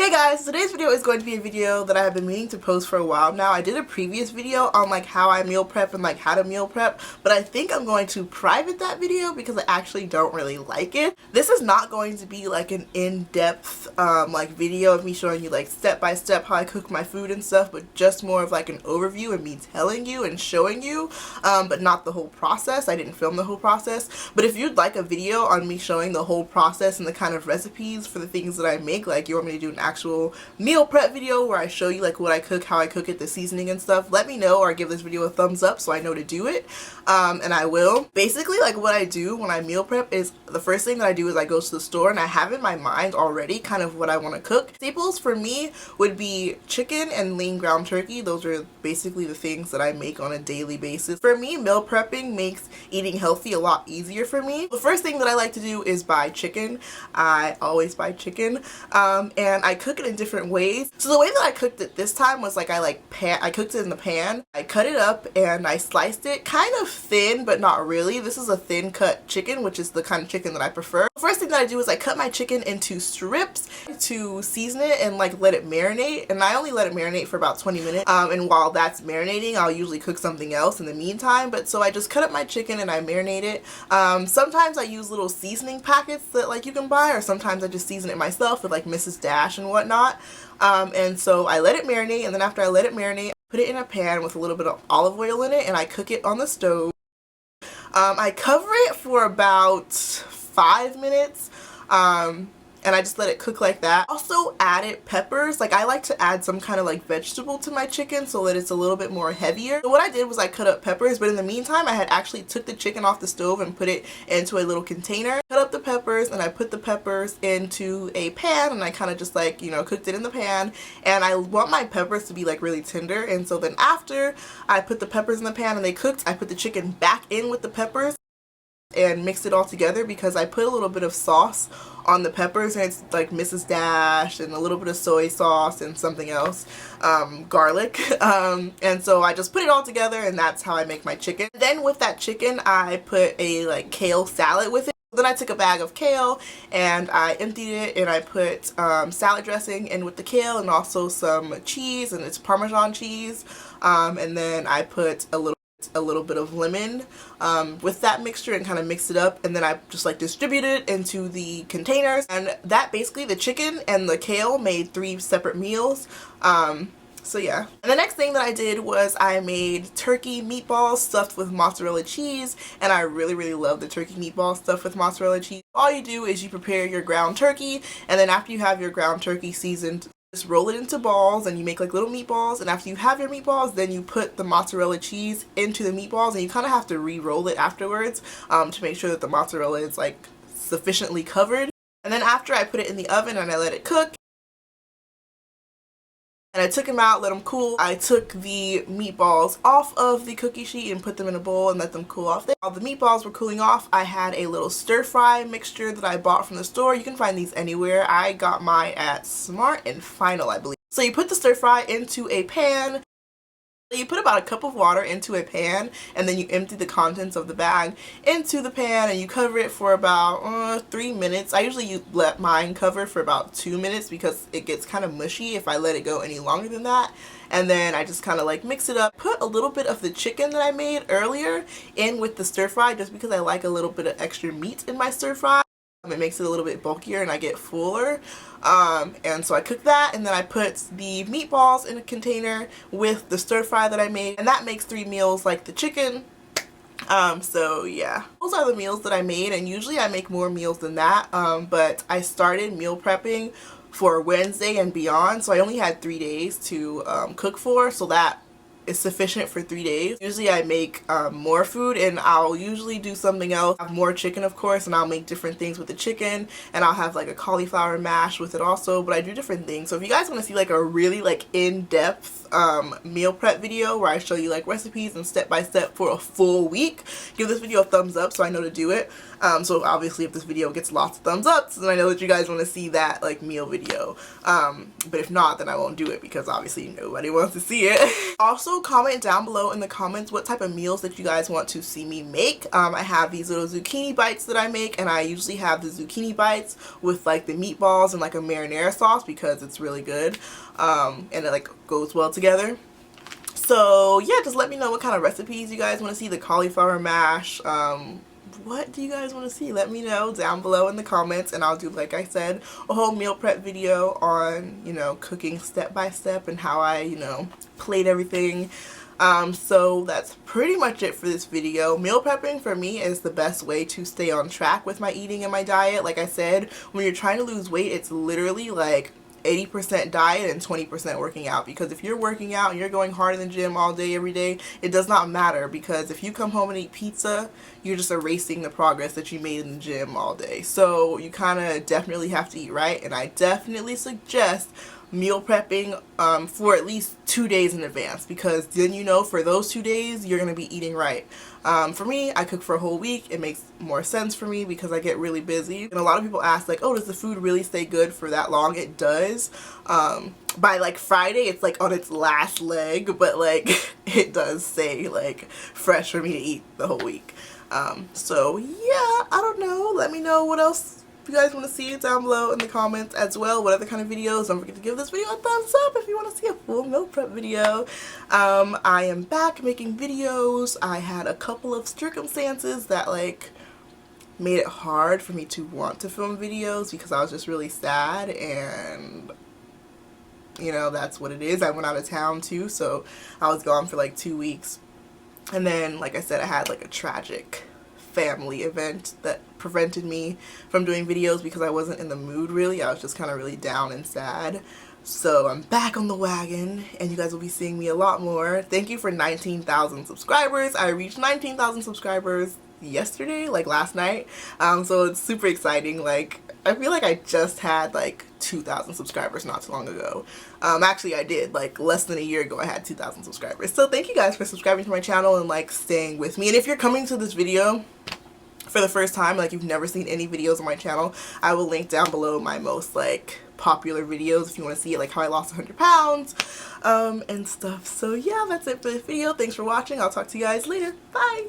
Hey guys, today's video is going to be a video that I have been meaning to post for a while now. I did a previous video on like how I meal prep and like how to meal prep, but I think I'm going to private that video because I actually don't really like it. This is not going to be like an in-depth like video of me showing you like step by step how I cook my food and stuff, but just more of like an overview and me telling you and showing you, but not the whole process. I didn't film the whole process, but if you'd like a video on me showing the whole process and the kind of recipes for the things that I make, like you want me to do an actual meal prep video where I show you like what I cook, how I cook it, the seasoning and stuff, let me know, or give this video a thumbs up so I know to do it, and I will. Basically, like what I do when I meal prep is the first thing that I do is I go to the store and I have in my mind already kind of what I want to cook. Staples for me would be chicken and lean ground turkey. Those are basically the things that I make on a daily basis. For me, meal prepping makes eating healthy a lot easier for me. The first thing that I like to do is buy chicken. I always buy chicken, and I cook it in different ways. So the way that I cooked it this time was like I cooked it in the pan. I cut it up and I sliced it kind of thin, but not really. This is a thin cut chicken, which is the kind of chicken that I prefer. The first thing that I do is I cut my chicken into strips to season it and like let it marinate, and I only let it marinate for about 20 minutes, and while that's marinating I'll usually cook something else in the meantime. But so I just cut up my chicken and I marinate it. Sometimes I use little seasoning packets that like you can buy, or sometimes I just season it myself with like Mrs. Dash and whatnot. And so I let it marinate, and then after I let it marinate, put it in a pan with a little bit of olive oil in it, and I cook it on the stove. I cover it for about 5 minutes, and I just let it cook like that. Also added peppers. Like I like to add some kind of like vegetable to my chicken so that it's a little bit more heavier. So what I did was I cut up peppers, but in the meantime I had actually took the chicken off the stove and put it into a little container. Cut up the peppers and I put the peppers into a pan, and I kind of just like, you know, cooked it in the pan. And I want my peppers to be like really tender, and so then after I put the peppers in the pan and they cooked, I put the chicken back in with the peppers and mix it all together, because I put a little bit of sauce on the peppers, and it's like Mrs. Dash and a little bit of soy sauce and something else, garlic, and so I just put it all together, and that's how I make my chicken. Then with that chicken I put a like kale salad with it. Then I took a bag of kale and I emptied it, and I put salad dressing in with the kale and also some cheese, and it's Parmesan cheese, and then I put a little bit of lemon with that mixture and kind of mix it up, and then I just like distribute it into the containers. And that basically, the chicken and the kale made 3 separate meals. So yeah. And the next thing that I did was I made turkey meatballs stuffed with mozzarella cheese, and I really love the turkey meatballs stuffed with mozzarella cheese. All you do is you prepare your ground turkey, and then after you have your ground turkey seasoned, just roll it into balls and you make like little meatballs. And after you have your meatballs, then you put the mozzarella cheese into the meatballs, and you kind of have to re-roll it afterwards to make sure that the mozzarella is like sufficiently covered. And then after I put it in the oven and I let it cook, and I took them out, let them cool. I took the meatballs off of the cookie sheet and put them in a bowl and let them cool off there. While the meatballs were cooling off, I had a little stir fry mixture that I bought from the store. You can find these anywhere. I got mine at Smart and Final, I believe. So you put the stir fry into a pan. You put about a cup of water into a pan, and then you empty the contents of the bag into the pan, and you cover it for about 3 minutes. I usually let mine cover for about 2 minutes because it gets kind of mushy if I let it go any longer than that. And then I just kind of like mix it up. Put a little bit of the chicken that I made earlier in with the stir fry, just because I like a little bit of extra meat in my stir fry. It makes it a little bit bulkier and I get fuller, and so I cook that, and then I put the meatballs in a container with the stir fry that I made, and that makes 3 meals like the chicken. So yeah, those are the meals that I made, and usually I make more meals than that, but I started meal prepping for Wednesday and beyond, so I only had 3 days to cook for, so that is sufficient for 3 days. Usually I make more food, and I'll usually do something else. I have more chicken, of course, and I'll make different things with the chicken, and I'll have like a cauliflower mash with it also, but I do different things. So if you guys want to see like a really like in-depth meal prep video where I show you like recipes and step by step for a full week, give this video a thumbs up so I know to do it. So obviously if this video gets lots of thumbs up, then I know that you guys want to see that like meal video, but if not, then I won't do it because obviously nobody wants to see it. Also, also comment down below in the comments what type of meals that you guys want to see me make. I have these little zucchini bites that I make, and I usually have the zucchini bites with like the meatballs and like a marinara sauce because it's really good, and it like goes well together. So yeah, just let me know what kind of recipes you guys want to see. The cauliflower mash, what do you guys want to see? Let me know down below in the comments, and I'll do, like I said, a whole meal prep video on, you know, cooking step by step and how I, you know, plate everything. So that's pretty much it for this video. Meal prepping for me is the best way to stay on track with my eating and my diet. Like I said, when you're trying to lose weight, it's literally like 80% diet and 20% working out, because if you're working out and you're going hard in the gym all day every day, it does not matter, because if you come home and eat pizza, you're just erasing the progress that you made in the gym all day. So you kind of definitely have to eat right, and I definitely suggest meal prepping for at least 2 days in advance, because then you know for those 2 days you're going to be eating right. For me, I cook for a whole week. It makes more sense for me because I get really busy. And a lot of people ask like, oh, does the food really stay good for that long? It does. By like Friday, it's like on its last leg, but like it does stay like fresh for me to eat the whole week. So yeah, I don't know. Let me know what else you guys want to see down below in the comments as well. What other kind of videos? Don't forget to give this video a thumbs up if you want to see a full meal prep video. I am back making videos. I had a couple of circumstances that like made it hard for me to want to film videos because I was just really sad, and you know, that's what it is. I went out of town too, so I was gone for like 2 weeks, and then like I said, I had like a tragic family event that prevented me from doing videos because I wasn't in the mood really. I was just kind of really down and sad. So I'm back on the wagon, and you guys will be seeing me a lot more. Thank you for 19,000 subscribers. I reached 19,000 subscribers yesterday, like last night. So it's super exciting. Like I feel like I just had like 2,000 subscribers not too long ago. Actually I did, like less than a year ago I had 2,000 subscribers. So thank you guys for subscribing to my channel and like staying with me. And if you're coming to this video for the first time, like you've never seen any videos on my channel, I will link down below my most like popular videos if you want to see it, like how I lost 100 pounds and stuff. So yeah, that's it for this video. Thanks for watching. I'll talk to you guys later. Bye!